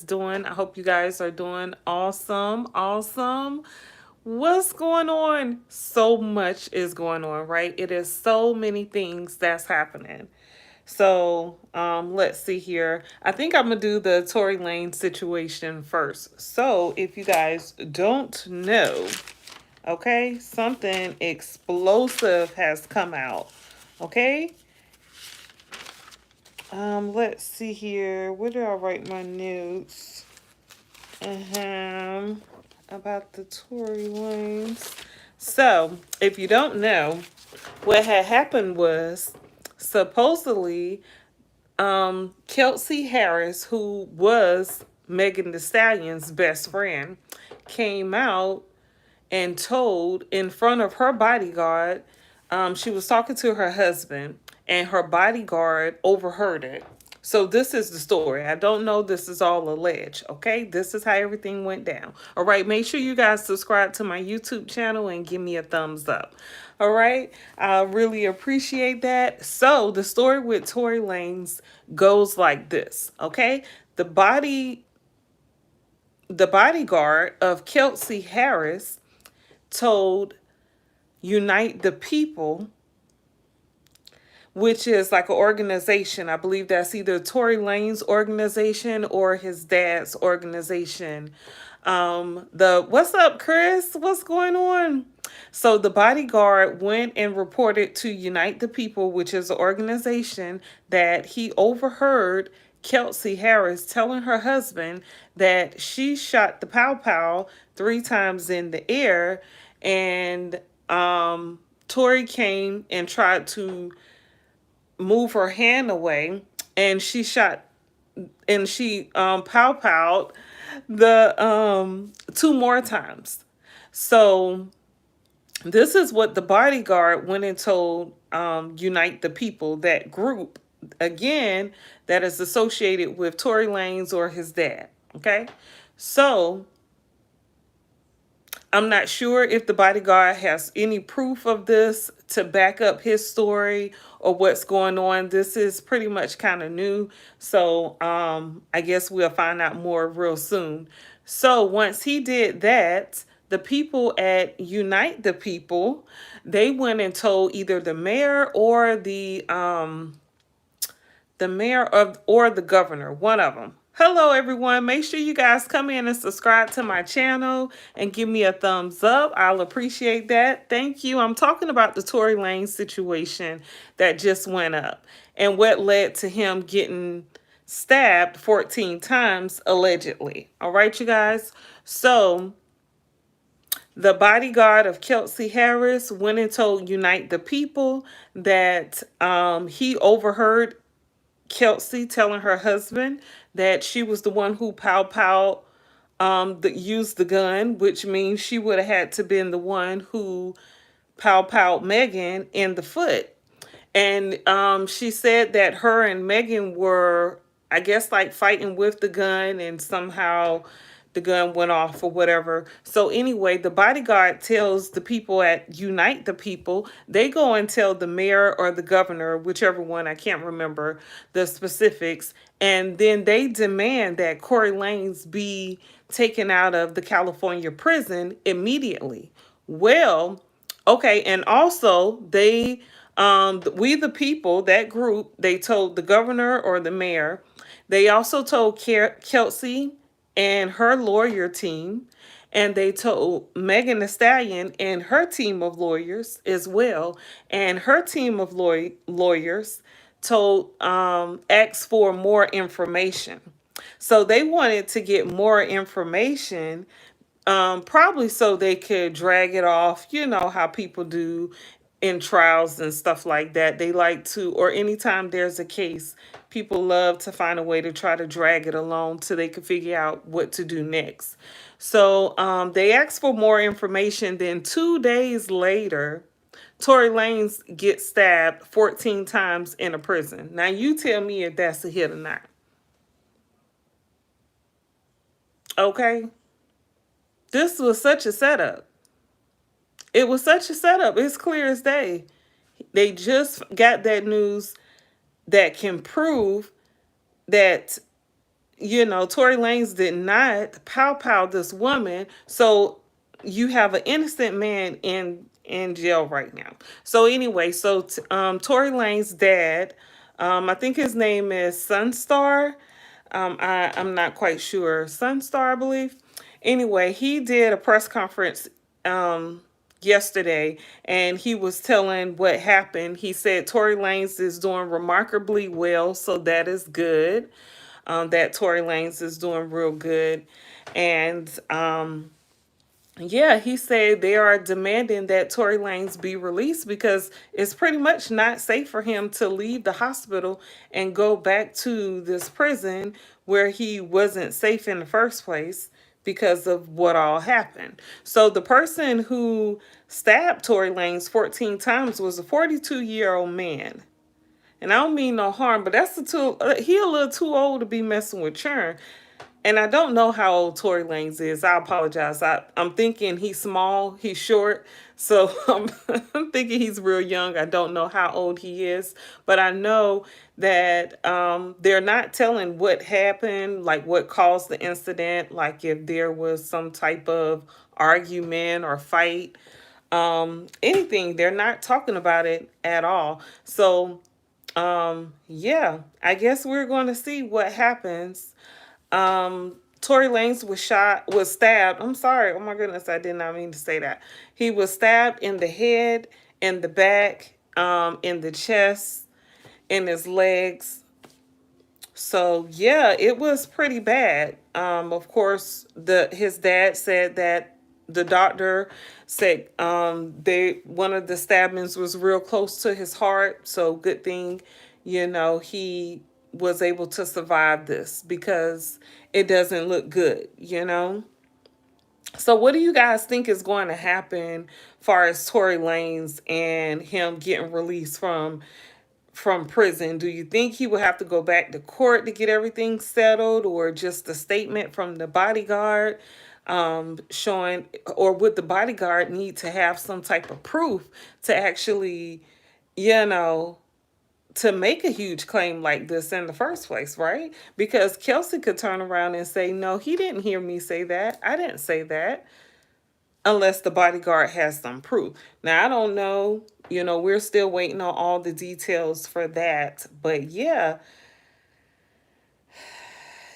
doing? I hope you guys are doing awesome. Awesome. What's going on? So much is going on, right? It is so many things that's happening. Let's see here. I think I'm gonna do the Tory Lane situation first. So, if you guys don't know, okay, something explosive has come out. Okay, let's see here. Where did I write my notes? Um, about the Tory Lanez. So, if you don't know, what had happened was supposedly Kelsey Harris, who was Megan Thee Stallion's best friend, came out and told in front of her bodyguard, she was talking to her husband, and her bodyguard overheard it. So this is the story. I don't know. This is all alleged. Okay, this is how everything went down. All right. Make sure you guys subscribe to my YouTube channel and give me a thumbs up. All right. I really appreciate that. So the story with Tory Lanez goes like this. Okay, the body, the bodyguard of Kelsey Harris told Unite the People, which is like an organization. I believe that's either Tory Lane's organization or his dad's organization. The What's up, Chris? What's going on? So the bodyguard went and reported to Unite the People, which is an organization, that he overheard Kelsey Harris telling her husband that she shot the pow pow 3 times in the air, and Tory came and tried to move her hand away, and she pow powed the 2 more times. So this is what the bodyguard went and told Unite the People, that group, again, that is associated with Tory Lanez or his dad. Okay, so I'm not sure if the bodyguard has any proof of this to back up his story or what's going on. This is pretty much kind of new. So I guess we'll find out more real soon. So once he did that, the people at Unite the People, they went and told either the mayor or the mayor of or the governor, one of them. Hello, everyone. Make sure you guys come in and subscribe to my channel and give me a thumbs up. I'll appreciate that. Thank you. I'm talking about the Tory Lanez situation that just went up and what led to him getting stabbed 14 times, allegedly. All right, you guys. So the bodyguard of Kelsey Harris went and told Unite the People that he overheard Kelsey telling her husband that she was the one who used the gun, which means she would have had to been the one who powed Megan in the foot. And she said that her and Megan were, I guess, like fighting with the gun, and somehow the gun went off or whatever. So anyway, the bodyguard tells the people at Unite the People, they go and tell the mayor or the governor, whichever one, I can't remember the specifics, and then they demand that Tory Lanez be taken out of the California prison immediately. Well, okay, and also we the people, that group, they told the governor or the mayor. They also told Kelsey and her lawyer team, and they told Megan Thee Stallion and her team of lawyers as well, and her team of lawyers told asked for more information. So they wanted to get more information, probably so they could drag it off. You know how people do in trials and stuff like that. They like to, or anytime there's a case, people love to find a way to try to drag it along so they can figure out what to do next. So they asked for more information. Then 2 days later, Tory Lanez gets stabbed 14 times in a prison. Now you tell me if that's a hit or not. Okay? This was such a setup. It was such a setup. It's clear as day. They just got that news that can prove that Tory Lanez did not pow this woman. So you have an innocent man in jail right now. So anyway, Tory Lanez's dad, I think his name is Sunstar. I'm not quite sure. Sunstar, I believe. Anyway, he did a press conference yesterday, and he was telling what happened. He said Tory Lanez is doing remarkably well, so that is good. That Tory Lanez is doing real good. And yeah, he said they are demanding that Tory Lanez be released because it's pretty much not safe for him to leave the hospital and go back to this prison where he wasn't safe in the first place because of what all happened. So the person who stabbed Tory Lanez 14 times was a 42-year-old man. And I don't mean no harm, but he a little too old to be messing with churn. And I don't know how old Tory Lanez is. I apologize. I'm thinking he's small, he's short. So I'm thinking he's real young. I don't know how old he is. But I know that they're not telling what happened, like what caused the incident, like if there was some type of argument or fight, anything. They're not talking about it at all. So yeah, I guess we're going to see what happens. Tory Lanez was stabbed. I'm sorry. Oh my goodness, I did not mean to say that. He was stabbed in the head, in the back, in the chest, in his legs. So yeah, it was pretty bad. Of course, his dad said that the doctor said one of the stabbings was real close to his heart. So good thing, he was able to survive this because it doesn't look good. So what do you guys think is going to happen far as Tory Lanez and him getting released from prison? Do you think he will have to go back to court to get everything settled, or just a statement from the bodyguard showing, or would the bodyguard need to have some type of proof to actually, you know, to make a huge claim like this in the first place, right? Because Kelsey could turn around and say, no, he didn't hear me say that. I didn't say that, unless the bodyguard has some proof. Now, I don't know. We're still waiting on all the details for that. But yeah,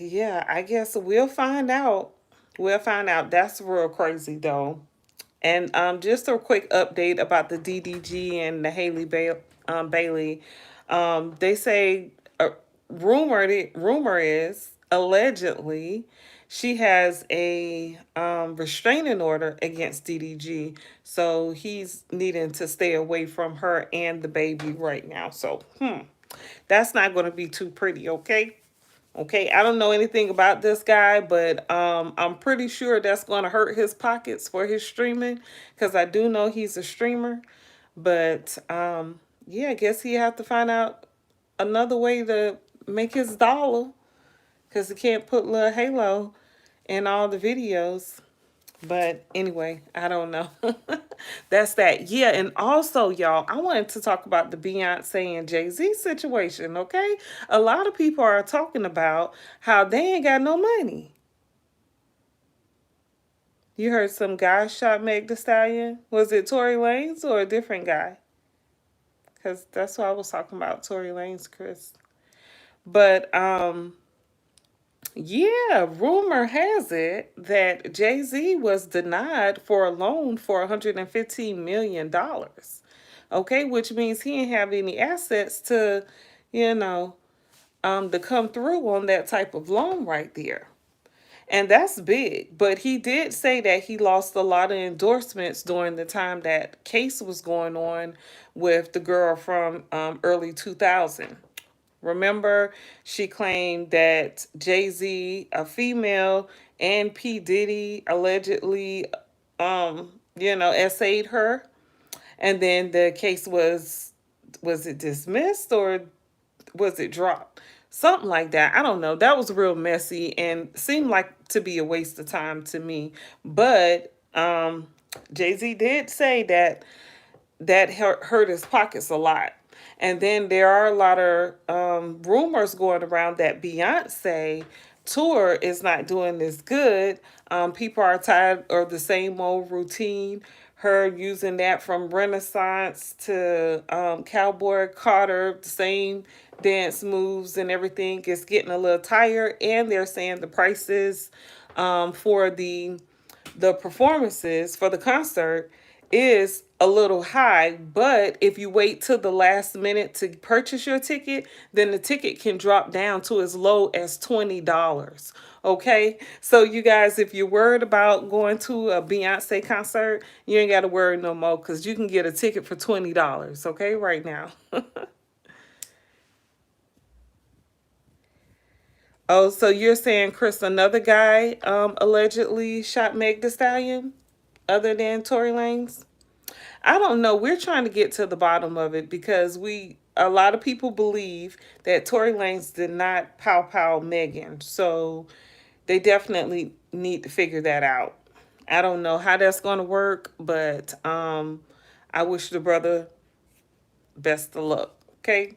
I guess we'll find out. We'll find out. That's real crazy, though. And just a quick update about the DDG and the Bailey. They say rumor is allegedly she has a restraining order against DDG, so he's needing to stay away from her and the baby right now. So that's not going to be too pretty. Okay, I don't know anything about this guy, but I'm pretty sure that's going to hurt his pockets for his streaming, because I do know he's a streamer. But yeah, I guess he have to find out another way to make his dollar, because he can't put little Halo in all the videos. But anyway, I don't know. That's that. Yeah, and also, y'all, I wanted to talk about the Beyoncé and JZ situation, okay? A lot of people are talking about how they ain't got no money. You heard some guy shot Meg Thee Stallion? Was it Tory Lanez or a different guy? Because that's what I was talking about, Tory Lanez, Chris. But yeah, rumor has it that Jay-Z was denied for a loan for $115 million. Okay, which means he didn't have any assets to come through on that type of loan right there. And that's big. But he did say that he lost a lot of endorsements during the time that case was going on with the girl from early 2000. Remember, she claimed that Jay-Z, a female, and P. Diddy allegedly, essayed her. And then the case was it dismissed or was it dropped? Something like that. I don't know. That was real messy and seemed like to be a waste of time to me. But Jay-Z did say that hurt his pockets a lot. And then there are a lot of rumors going around that Beyonce tour is not doing as good. People are tired of the same old routine. Her using that from Renaissance to Cowboy Carter, the same dance moves and everything is getting a little tired. And they're saying the prices for the performances for the concert is a little high, but if you wait till the last minute to purchase your ticket, then the ticket can drop down to as low as $20. Okay, so you guys, if you're worried about going to a Beyonce concert, you ain't got to worry no more because you can get a ticket for $20. Okay, right now. Oh, so you're saying, Chris, another guy allegedly shot Meg Thee Stallion other than Tory Lanez? I don't know. We're trying to get to the bottom of it because a lot of people believe that Tory Lanez did not pow pow Megan. So they definitely need to figure that out. I don't know how that's going to work, but I wish the brother best of luck. Okay?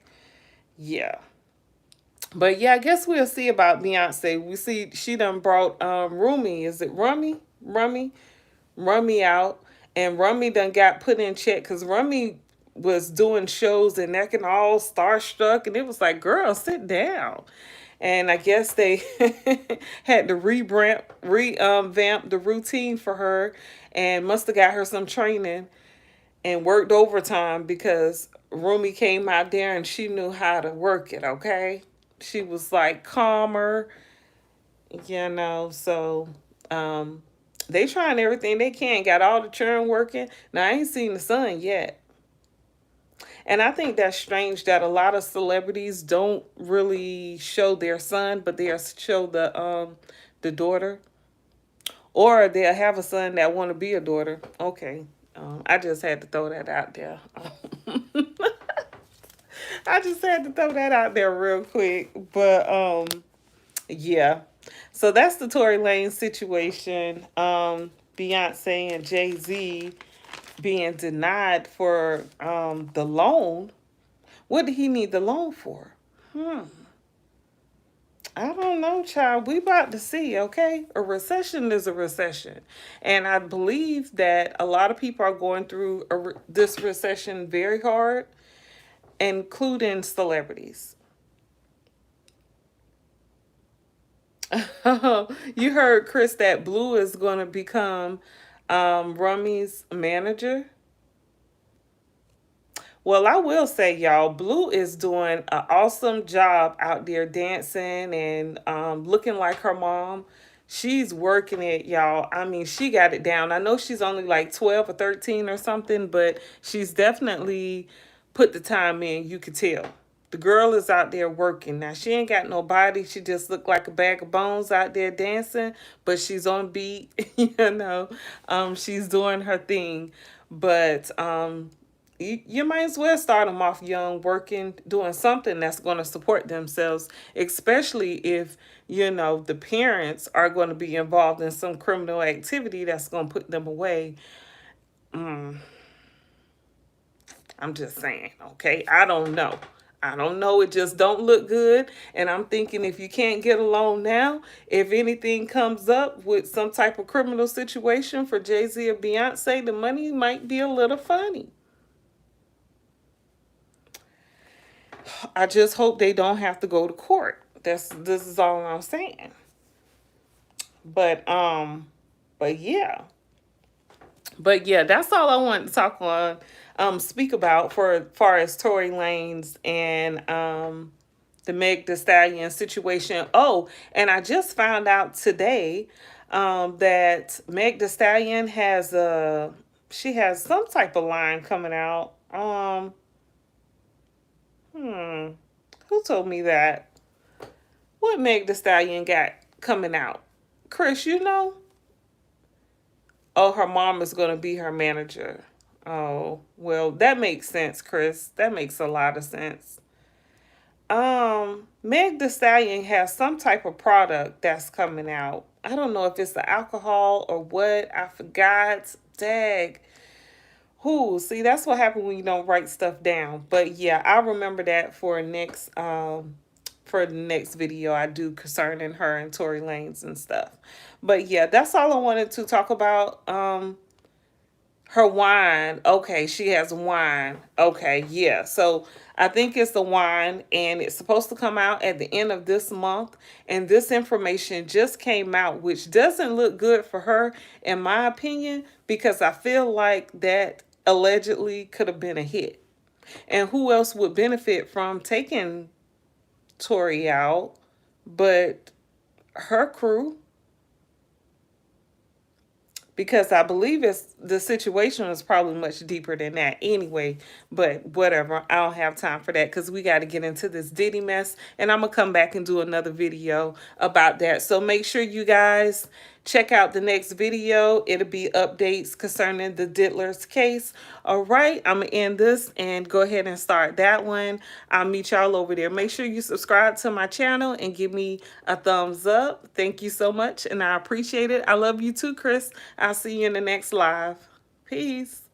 Yeah. But yeah, I guess we'll see about Beyonce. We see she done brought Rumi. Is it Rummy? Rummy out, and Rummy done got put in check because Rummy was doing shows and acting all starstruck, and it was like, girl, sit down. And I guess they had to revamp the routine for her, and must have got her some training and worked overtime because Rumi came out there and she knew how to work it. Okay, she was like calmer, so they trying everything they can, got all the churn working. Now I ain't seen the son yet. And I think that's strange that a lot of celebrities don't really show their son, but they'll show the daughter. Or they'll have a son that want to be a daughter. Okay. I just had to throw that out there. I just had to throw that out there real quick. But yeah. So that's the Tory Lanez situation. Beyonce and Jay-Z being denied for the loan. What did he need the loan for? Hmm. I don't know, child. We about to see, okay? A recession is a recession. And I believe that a lot of people are going through this recession very hard, including celebrities. You heard, Chris, that Blue is going to become Rummy's manager. Well, I will say, y'all, Blue is doing an awesome job out there dancing and looking like her mom. She's working it, y'all. I mean, she got it down. I know she's only like 12 or 13 or something, but she's definitely put the time in. You could tell. The girl is out there working. Now, she ain't got no body. She just looked like a bag of bones out there dancing, but she's on beat, she's doing her thing. But you might as well start them off young, working, doing something that's going to support themselves, especially if, the parents are going to be involved in some criminal activity that's going to put them away. I'm just saying, okay? I don't know. I don't know. It just don't look good. And I'm thinking if you can't get a loan now, if anything comes up with some type of criminal situation for Jay-Z or Beyonce, the money might be a little funny. I just hope they don't have to go to court. This is all I'm saying. But yeah. But yeah, that's all I wanted to talk on, speak about for as far as Tory Lanez and the Meg Thee Stallion situation. Oh, and I just found out today that Meg Thee Stallion she has some type of line coming out. Who told me that? What Meg Thee Stallion got coming out? Chris, you know? Oh, her mom is going to be her manager. Oh, well, that makes sense, Chris. That makes a lot of sense. Meg Thee Stallion has some type of product that's coming out. I don't know if it's the alcohol or what. I forgot. Dag. Who? See, that's what happened when you don't write stuff down. But yeah, I remember that for the next video I do concerning her and Tory Lanez and stuff. But yeah, that's all I wanted to talk about. Her wine. Okay, she has wine. Okay, yeah. So I think it's the wine, and it's supposed to come out at the end of this month. And this information just came out, which doesn't look good for her, in my opinion, because I feel like that allegedly could have been a hit. And who else would benefit from taking Tori out but her crew? Because I believe the situation was probably much deeper than that anyway. But whatever, I don't have time for that because we got to get into this Diddy mess, and I'm gonna come back and do another video about that. So make sure you guys check out the next video. It'll be updates concerning the Diddler's case. All right, I'm gonna end this and go ahead and start that one. I'll meet y'all over there. Make sure you subscribe to my channel and give me a thumbs up. Thank you so much, and I appreciate it. I love you too, Chris. I'll see you in the next live. Peace.